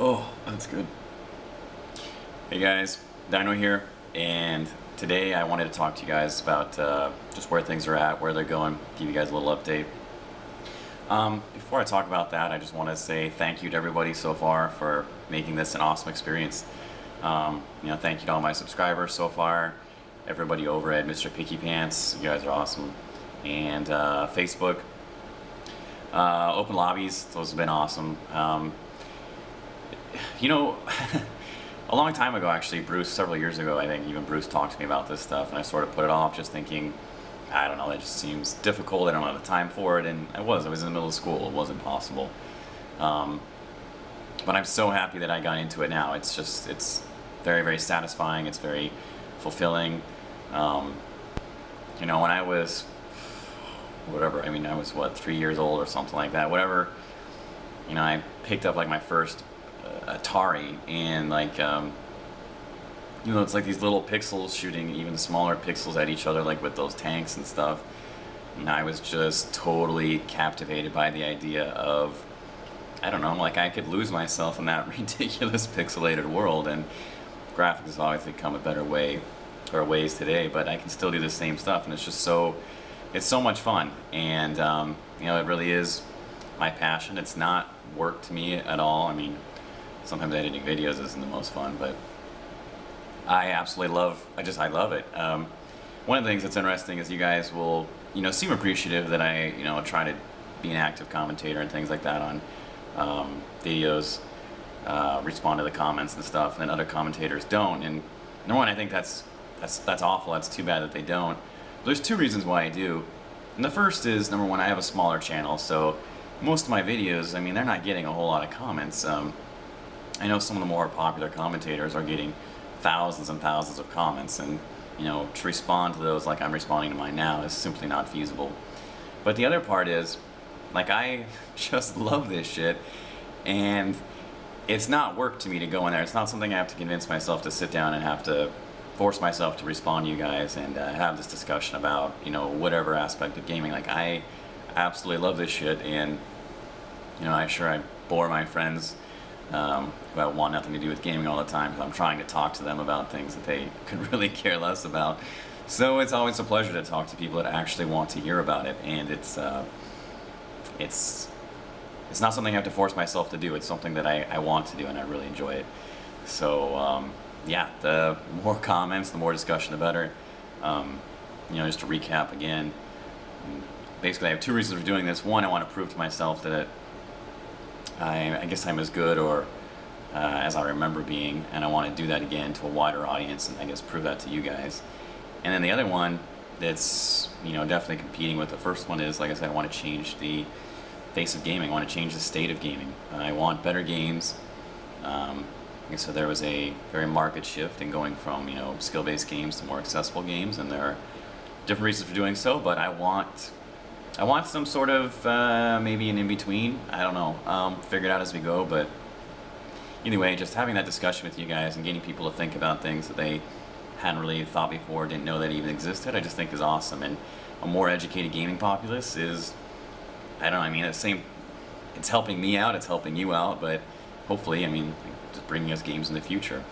Oh, that's good. Hey guys, Dino here, and today I wanted to talk to you guys about just where things are at, where they're going, give you guys a little update. Before I talk about that, I just want to say thank you to everybody so far for making this an awesome experience. Thank you to all my subscribers so far, everybody over at Mr. Picky Pants, you guys are awesome, and Facebook, open lobbies, those have been awesome. You know, a long time ago, actually, Bruce, several years ago, I think, even Bruce talked to me about this stuff, and I sort of put it off, just thinking, I don't know, that just seems difficult, I don't have the time for it, and I was in the middle of school, it wasn't possible. But I'm so happy that I got into it now. It's very, very satisfying, it's very fulfilling. When I was, whatever, I was, what, 3 years old or something like that, whatever, I picked up, like, my first Atari, and it's like these little pixels shooting even smaller pixels at each other, like with those tanks and stuff. And I was just totally captivated by the idea of, I don't know, like I could lose myself in that ridiculous pixelated world, and graphics has obviously come a better way, or ways today, but I can still do the same stuff, and it's so much fun, and it really is my passion. It's not work to me at all. I mean, sometimes editing videos isn't the most fun, but I absolutely love, I love it. One of the things that's interesting is you guys will, seem appreciative that I, try to be an active commentator and things like that on videos, respond to the comments and stuff, and then other commentators don't. And number one, I think that's awful. That's too bad that they don't. But there's two reasons why I do. And the first is, number one, I have a smaller channel, so most of my videos, they're not getting a whole lot of comments. I know some of the more popular commentators are getting thousands and thousands of comments, and to respond to those like I'm responding to mine now is simply not feasible. But the other part is, like, I just love this shit, and it's not work to me to go in there. It's not something I have to convince myself to sit down and have to force myself to respond to you guys and have this discussion about whatever aspect of gaming. Like, I absolutely love this shit, and I bore my friends who I want nothing to do with gaming all the time, because I'm trying to talk to them about things that they could really care less about. So it's always a pleasure to talk to people that actually want to hear about it, and it's not something I have to force myself to do. It's something that I want to do, and I really enjoy it. So yeah, the more comments, the more discussion, the better. Just to recap again, basically I have two reasons for doing this. One, I want to prove to myself that I guess I'm as good or as I remember being, and I want to do that again to a wider audience, and I guess prove that to you guys. And then the other one that's definitely competing with the first one is, like I said, I want to change the face of gaming. I want to change the state of gaming. I want better games. So there was a very market shift in going from skill-based games to more accessible games, and there are different reasons for doing so, but I want some sort of maybe an in-between. I don't know. Figure it out as we go, but anyway, just having that discussion with you guys and getting people to think about things that they hadn't really thought before, didn't know that even existed, I just think is awesome. And a more educated gaming populace is, I don't know, it's helping me out, it's helping you out, but hopefully, just bringing us games in the future.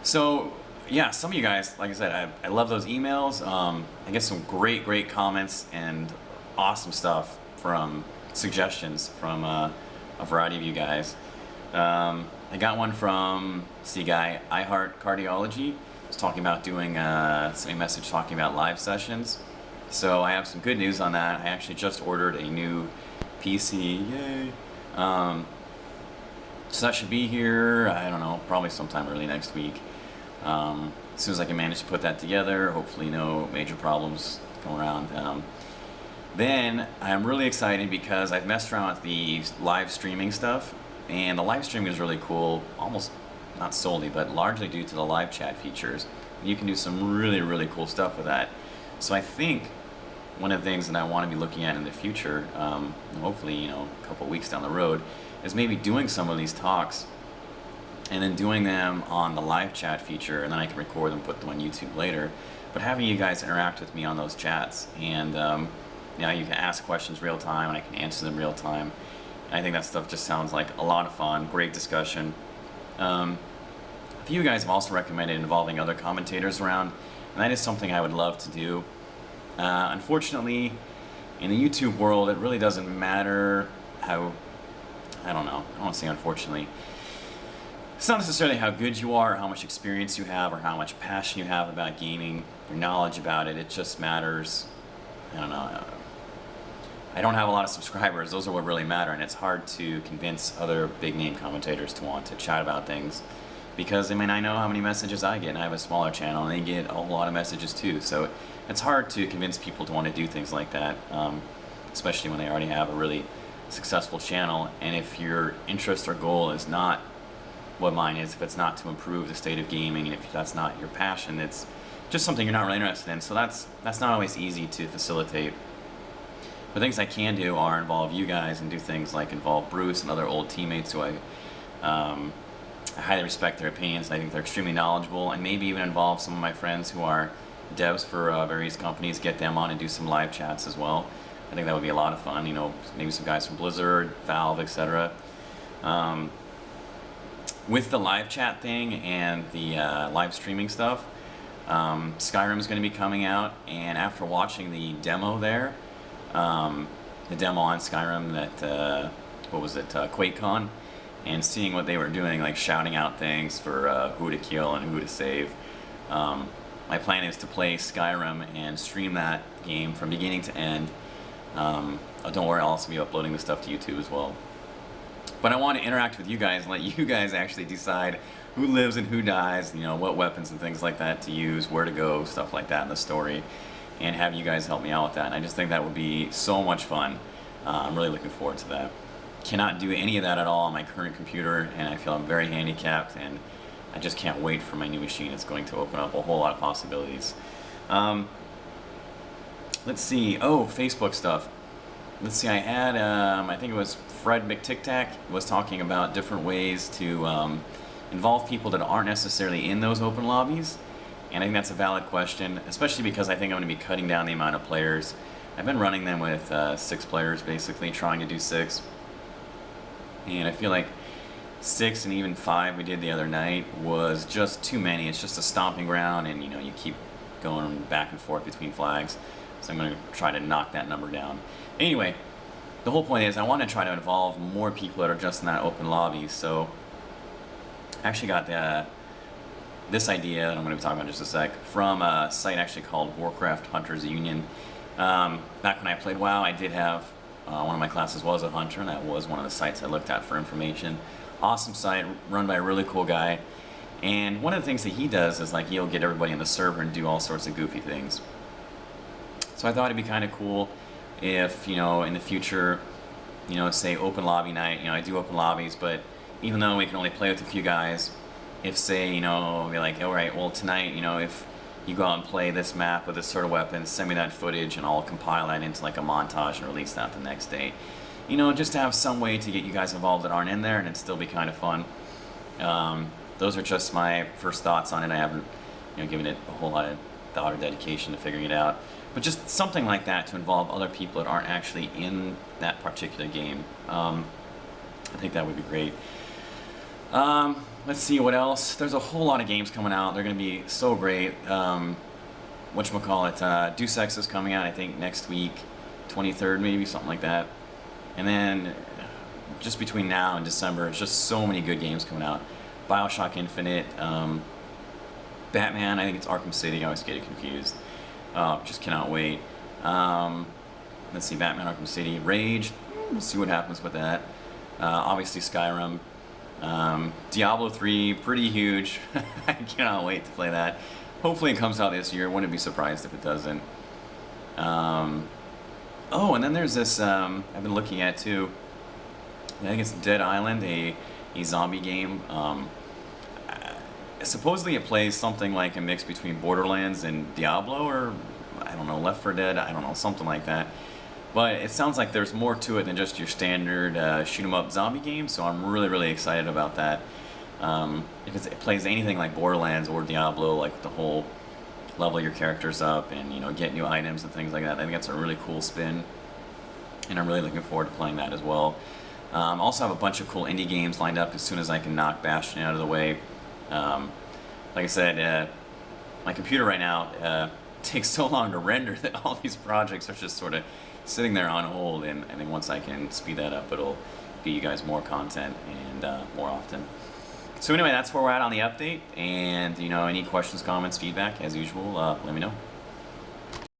So yeah, some of you guys, like I said, I love those emails. I get some great comments and awesome stuff from suggestions from a variety of you guys. I got one from guy I Heart Cardiology. Was talking about doing sent me a message talking about live sessions. So I have some good news on that. I actually just ordered a new PC. Yay! So that should be here, I don't know, probably sometime early next week. As soon as I can manage to put that together, hopefully no major problems come around. Then I'm really excited because I've messed around with the live streaming stuff, and the live streaming is really cool, almost not solely, but largely due to the live chat features. You can do some really cool stuff with that. So I think one of the things that I want to be looking at in the future, hopefully a couple weeks down the road, is maybe doing some of these talks and then doing them on the live chat feature, and then I can record them, put them on YouTube later. But having you guys interact with me on those chats, and you can ask questions real time, and I can answer them real time. I think that stuff just sounds like a lot of fun, great discussion. A few guys have also recommended involving other commentators around, and that is something I would love to do. Unfortunately, in the YouTube world, it really doesn't matter how, I don't know, I don't want to say unfortunately. It's not necessarily how good you are, or how much experience you have, or how much passion you have about gaming, your knowledge about it. It just matters, I don't know. I don't have a lot of subscribers. Those are what really matter, and it's hard to convince other big name commentators to want to chat about things, because I mean, I know how many messages I get, and I have a smaller channel, and they get a whole lot of messages too. So it's hard to convince people to want to do things like that, especially when they already have a really successful channel. And if your interest or goal is not what mine is, if it's not to improve the state of gaming, and if that's not your passion, it's just something you're not really interested in. So that's not always easy to facilitate. But things I can do are involve you guys and do things like involve Bruce and other old teammates who I highly respect their opinions. I think they're extremely knowledgeable, and maybe even involve some of my friends who are devs for various companies, get them on and do some live chats as well. I think that would be a lot of fun. You know, maybe some guys from Blizzard, Valve, etc. With the live chat thing and the live streaming stuff, Skyrim is going to be coming out, and after watching the demo there, the demo on Skyrim that, what was it, QuakeCon, and seeing what they were doing, like shouting out things for who to kill and who to save. My plan is to play Skyrim and stream that game from beginning to end. Don't worry, I'll also be uploading the stuff to YouTube as well. But I want to interact with you guys and let you guys actually decide who lives and who dies, you know, what weapons and things like that to use, where to go, stuff like that in the story, and have you guys help me out with that. And I just think that would be so much fun. I'm really looking forward to that. Cannot do any of that at all on my current computer, and I feel I'm very handicapped, and I just can't wait for my new machine. It's going to open up a whole lot of possibilities. Let's see. Oh, Facebook stuff. Let's see. I had, I think it was Fred McTicTac was talking about different ways to involve people that aren't necessarily in those open lobbies. And I think that's a valid question, especially because I think I'm going to be cutting down the amount of players. I've been running them with 6 players, basically, trying to do 6. And I feel like 6 and even 5 we did the other night was just too many. It's just a stomping ground, and you know, you keep going back and forth between flags. So I'm going to try to knock that number down. Anyway, the whole point is I want to try to involve more people that are just in that open lobby. So I actually got this idea that I'm going to be talking about in just a sec from a site actually called Warcraft Hunters Union. Back when I played WoW, I did have one of my classes was a hunter, and that was one of the sites I looked at for information. Awesome site, run by a really cool guy. And one of the things that he does is like he'll get everybody in the server and do all sorts of goofy things. So I thought it'd be kind of cool if, you know, in the future, you know, say open lobby night, you know, I do open lobbies, but even though we can only play with a few guys, if say, you know, be like, all right, well tonight, you know, if you go out and play this map with this sort of weapon, send me that footage and I'll compile that into like a montage and release that the next day. You know, just to have some way to get you guys involved that aren't in there and it'd still be kind of fun. Those are just my first thoughts on it. I haven't, you know, given it a whole lot of thought or dedication to figuring it out. But just something like that to involve other people that aren't actually in that particular game. I think that would be great. Let's see what else. There's a whole lot of games coming out. They're going to be so great. Whatchamacallit, Deus Ex is coming out, I think, next week, 23rd maybe, something like that. And then just between now and December, it's just so many good games coming out. BioShock Infinite, Batman, I think it's Arkham City, I always get it confused. Just cannot wait. Let's see, Batman, Arkham City, Rage, we'll see what happens with that. Obviously Skyrim. Diablo 3, pretty huge. I cannot wait to play that. Hopefully it comes out this year. Wouldn't be surprised if it doesn't. Oh, and then there's this I've been looking at too. I think it's Dead Island, a zombie game. Supposedly it plays something like a mix between Borderlands and Diablo, or I don't know, Left 4 Dead, I don't know, something like that. But it sounds like there's more to it than just your standard shoot 'em up zombie game, so I'm really excited about that. If it plays anything like Borderlands or Diablo, like the whole level your characters up and, you know, get new items and things like that, I think that's a really cool spin, and I'm really looking forward to playing that as well. Also have a bunch of cool indie games lined up as soon as I can knock Bastion out of the way. Like I said, my computer right now takes so long to render that all these projects are just sort of sitting there on hold, and I think once I can speed that up, it'll get you guys more content and more often. So anyway, that's where we're at on the update, and any questions, comments, feedback, as usual, let me know.